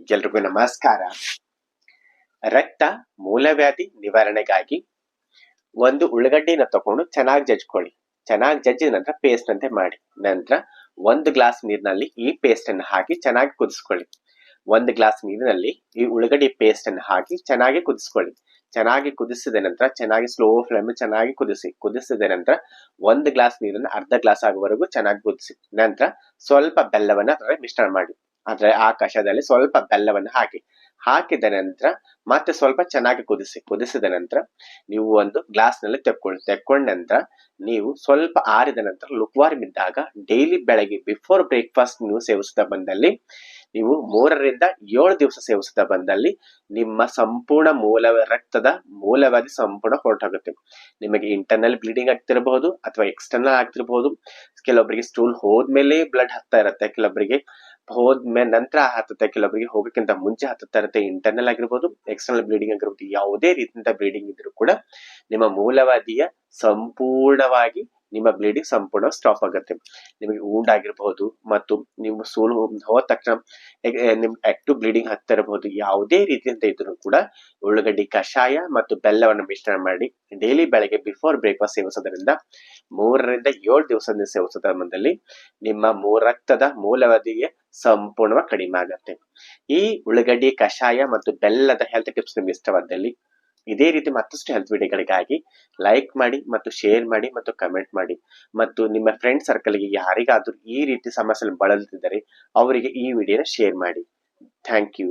ಎಲ್ರಿಗೂ ನಮಸ್ಕಾರ. ರಕ್ತ ಮೂಲವ್ಯಾಧಿ ನಿವಾರಣೆಗಾಗಿ ಒಂದು ಉಳ್ಳಾಗಡ್ಡಿನ ತಕೊಂಡು ಚೆನ್ನಾಗಿ ಜಜ್ಕೊಳ್ಳಿ. ಚೆನ್ನಾಗಿ ಜಜ್ಜಿದ ನಂತರ ಪೇಸ್ಟ್ ಅಂತೆ ಮಾಡಿ. ನಂತರ 1 ಗ್ಲಾಸ್ ನೀರಿನಲ್ಲಿ ಈ ಪೇಸ್ಟ್ ಅನ್ನು ಹಾಕಿ ಚೆನ್ನಾಗಿ ಕುದಿಸ್ಕೊಳ್ಳಿ. 1 ಗ್ಲಾಸ್ ನೀರಿನಲ್ಲಿ ಈ ಉಳ್ಳಾಗಡ್ಡಿ ಪೇಸ್ಟ್ ಅನ್ನು ಹಾಕಿ ಚೆನ್ನಾಗಿ ಕುದಿಸ್ಕೊಳ್ಳಿ. ಚೆನ್ನಾಗಿ ಕುದಿಸಿದ ನಂತರ ಚೆನ್ನಾಗಿ ಸ್ಲೋ ಫ್ಲೇಮ್ ಚೆನ್ನಾಗಿ ಕುದಿಸಿದ ನಂತರ 1 ಗ್ಲಾಸ್ ನೀರನ್ನು ಅರ್ಧ ಗ್ಲಾಸ್ ಆಗುವವರೆಗೂ ಚೆನ್ನಾಗಿ ಕುದಿಸಿ. ನಂತರ ಸ್ವಲ್ಪ ಬೆಲ್ಲವನ್ನ ಮಿಶ್ರಣ ಮಾಡಿ. ಆ ಕಷಾಯದಲ್ಲಿ ಸ್ವಲ್ಪ ಬೆಲ್ಲವನ್ನು ಹಾಕಿದ ನಂತರ ಮತ್ತೆ ಸ್ವಲ್ಪ ಚೆನ್ನಾಗಿ ಕುದಿಸಿದ ನಂತರ ನೀವು ಒಂದು ಗ್ಲಾಸ್ ನಲ್ಲಿ ತೆಕ್ಕೊಂಡ ನಂತರ ನೀವು ಸ್ವಲ್ಪ ಆರಿದ ನಂತರ ಲುಕ್ವಾರ್ಮ್ ಇದ್ದಾಗ ಡೈಲಿ ಬೆಳಗ್ಗೆ ಬಿಫೋರ್ ಬ್ರೇಕ್ಫಾಸ್ಟ್ ನೀವು ಸೇವಿಸುತ್ತಾ ಬಂದಲ್ಲಿ, ನೀವು 3 ರಿಂದ 7 ದಿವಸ ಸೇವಿಸುತ್ತಾ ಬಂದಲ್ಲಿ ನಿಮ್ಮ ಸಂಪೂರ್ಣ ರಕ್ತದ ಮೂಲವ್ಯಾಧಿ ಸಂಪೂರ್ಣ ಹೊರಟೋಗುತ್ತೆ. ನಿಮಗೆ ಇಂಟರ್ನಲ್ ಬ್ಲೀಡಿಂಗ್ ಆಗ್ತಿರಬಹುದು ಅಥವಾ ಎಕ್ಸ್ಟರ್ನಲ್ ಆಗ್ತಿರಬಹುದು. ಕೆಲವೊಬ್ಬರಿಗೆ ಸ್ಟೂಲ್ ಹೋದ್ಮೇಲೆ ಬ್ಲಡ್ ಹತ್ತಾ ಇರುತ್ತೆ, ಕೆಲವೊಬ್ಬರಿಗೆ ಹೋದ್ಮೇಲೆ ನಂತರ ಹತ್ತುತ್ತೆ, ಕೆಲವೊಬ್ಬರಿಗೆ ಹೋಗಕ್ಕಿಂತ ಮುಂಚೆ ಹತ್ತುತ್ತಾ ಇರುತ್ತೆ. ಇಂಟರ್ನಲ್ ಆಗಿರ್ಬೋದು, ಎಕ್ಸ್ಟರ್ನಲ್ ಬ್ಲೀಡಿಂಗ್ ಆಗಿರ್ಬೋದು, ಯಾವುದೇ ರೀತಿಯಿಂದ ಬ್ಲೀಡಿಂಗ್ ಇದ್ರೂ ಕೂಡ ನಿಮ್ಮ ಮೂಲವ್ಯಾಧಿಯ ಸಂಪೂರ್ಣವಾಗಿ ನಿಮ್ಮ ಬ್ಲೀಡಿಂಗ್ ಸಂಪೂರ್ಣ ಸ್ಟಾಪ್ ಆಗುತ್ತೆ. ನಿಮಗೆ ವೂಂಡ್ ಆಗಿರಬಹುದು ಮತ್ತು ನೀವು ಸೋಲು ಹೋದ ತಕ್ಷಣ ನಿಮ್ ಆಕ್ಟಿವ್ ಬ್ಲೀಡಿಂಗ್ ಹತ್ತಾ ಇರಬಹುದು. ಯಾವುದೇ ರೀತಿಯಿಂದ ಇದ್ರೂ ಕೂಡ ಉಳ್ಳಾಗಡ್ಡಿ ಕಷಾಯ ಮತ್ತು ಬೆಲ್ಲವನ್ನು ಮಿಶ್ರಣ ಮಾಡಿ ಡೈಲಿ ಬೆಳಗ್ಗೆ ಬಿಫೋರ್ ಬ್ರೇಕ್ಫಾಸ್ಟ್ ಸೇವಿಸೋದ್ರಿಂದ 3 ರಿಂದ 7 ದಿವಸ ಸೇವಿಸೋದ್ರ ಬಂದಲ್ಲಿ ನಿಮ್ಮ ರಕ್ತದ ಮೂಲವ್ಯಾಧಿಗೆ ಸಂಪೂರ್ಣವಾಗಿ ಕಡಿಮೆ ಆಗುತ್ತೆ. ಈ ಉಳ್ಳಾಗಡ್ಡಿ ಕಷಾಯ ಮತ್ತು ಬೆಲ್ಲದ ಹೆಲ್ತ್ ಟಿಪ್ಸ್ ನಿಮ್ಗೆ ಇಷ್ಟವಾದಲ್ಲಿ ಇದೇ ರೀತಿ ಮತ್ತಷ್ಟು ಹೆಲ್ತ್ ವಿಡಿಯೋಗಳಿಗಾಗಿ ಲೈಕ್ ಮಾಡಿ ಮತ್ತು ಶೇರ್ ಮಾಡಿ ಮತ್ತು ಕಮೆಂಟ್ ಮಾಡಿ ಮತ್ತು ನಿಮ್ಮ ಫ್ರೆಂಡ್ ಸರ್ಕಲ್ಗೆ ಯಾರಿಗಾದ್ರೂ ಈ ರೀತಿ ಸಮಸ್ಯೆ ಬಳಲುತ್ತಿದ್ದರೆ ಅವರಿಗೆ ಈ ವಿಡಿಯೋನ ಶೇರ್ ಮಾಡಿ. Thank you.